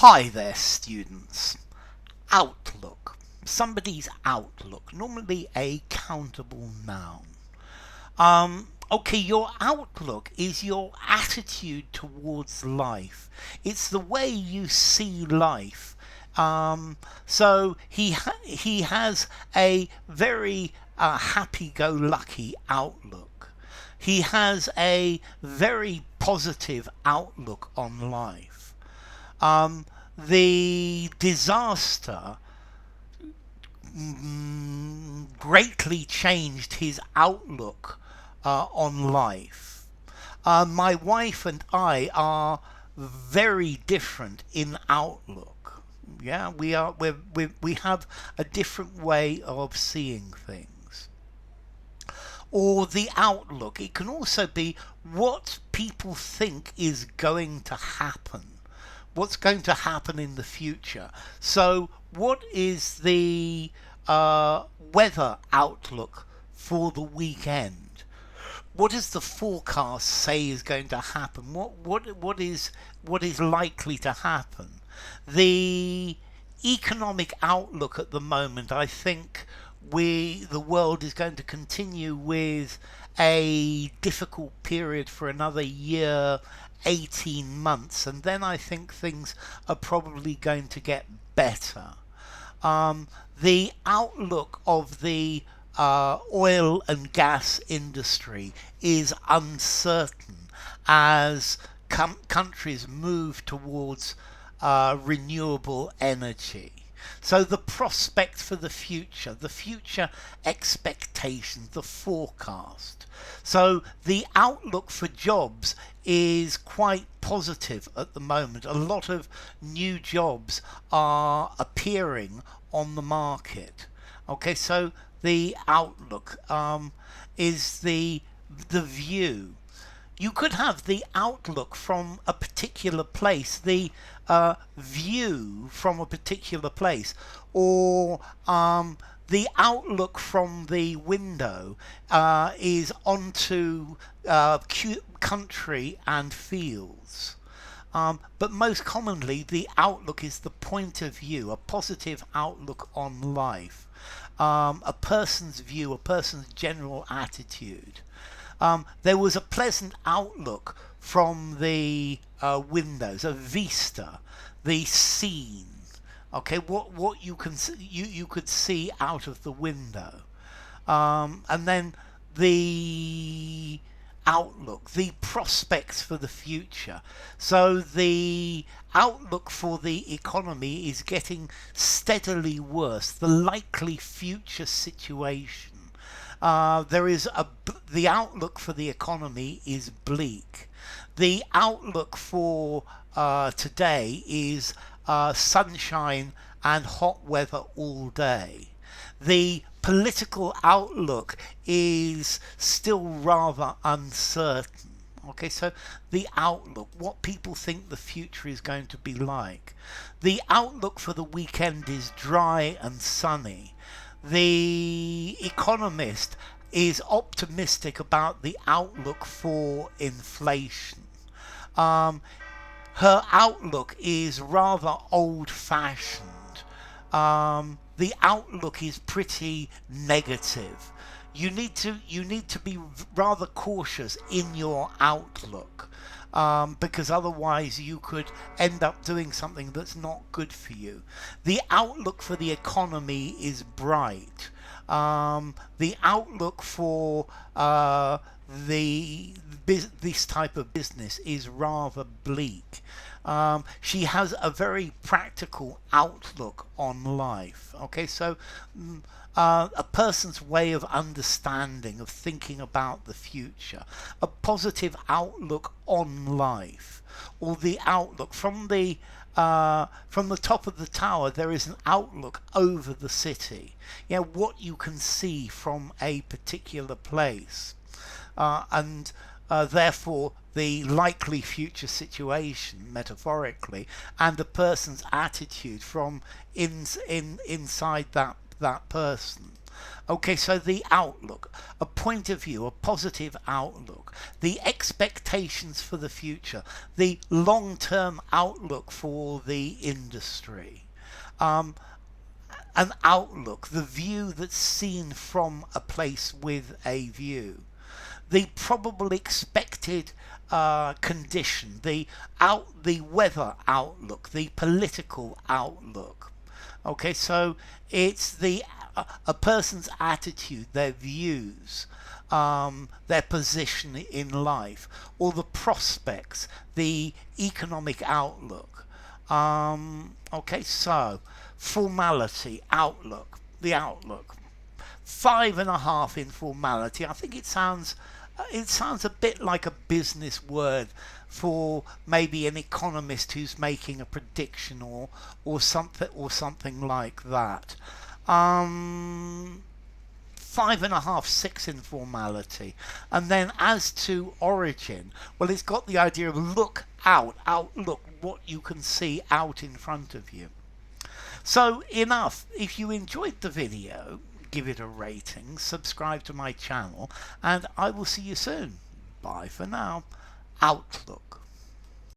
Hi there, students. Outlook. Somebody's outlook. Normally a countable noun. Okay, your outlook is your attitude towards life. It's the way you see life. So he has a very happy-go-lucky outlook. He has a very positive outlook on life. The disaster greatly changed his outlook on life. My wife and I are very different in outlook. Yeah, we have a different way of seeing things. Or the outlook. It can also be what people think is going to happen. What's going to happen in the future. So, what is the weather outlook for the weekend? What does the forecast say is going to happen? What is likely to happen? The economic outlook at the moment, I think the world is going to continue with a difficult period for another year, 18 months, and then I think things are probably going to get better. The outlook of the oil and gas industry is uncertain as countries move towards renewable energy. So the prospect for the future expectations, the forecast. So the outlook for jobs is quite positive at the moment. A lot of new jobs are appearing on the market. Okay, so the outlook is the view. You could have the outlook from a particular place, the view from a particular place, or the outlook from the window is onto country and fields. But most commonly, the outlook is the point of view, a positive outlook on life, a person's view, a person's general attitude. There was a pleasant outlook from the windows, a vista, the scene. Okay, what you could see out of the window, and then the outlook, the prospects for the future. So the outlook for the economy is getting steadily worse. The likely future situation. The outlook for the economy is bleak. The outlook for today is sunshine and hot weather all day. The political outlook is still rather uncertain. Okay, so the outlook, what people think the future is going to be like. The outlook for the weekend is dry and sunny. The Economist is optimistic about the outlook for inflation. Her outlook is rather old-fashioned. The outlook is pretty negative. You need to be rather cautious in your outlook, because otherwise you could end up doing something that's not good for you. The outlook for the economy is bright. The outlook for this type of business is rather bleak. She has a very practical outlook on life. Okay, so a person's way of understanding, of thinking about the future, a positive outlook on life, or the outlook from the top of the tower. There is an outlook over the city. Yeah, what you can see from a particular place, and therefore the likely future situation, metaphorically, and a person's attitude from inside that person. Okay, so the outlook, a point of view, a positive outlook, the expectations for the future, the long-term outlook for the industry, um, an outlook, the view that's seen from a place with a view, the probable expected condition, the weather outlook, the political outlook. Okay, so it's a person's attitude, their views, their position in life, or the prospects, the economic outlook. Okay, so formality, outlook, the outlook. 5.5 in formality. I think it sounds a bit like a business word for maybe an economist who's making a prediction or something like that. 5.5, 6 in formality. And then as to origin, well, it's got the idea of look out, outlook, what you can see out in front of you. So enough. If you enjoyed the video, give it a rating, subscribe to my channel, and I will see you soon. Bye for now. Outlook.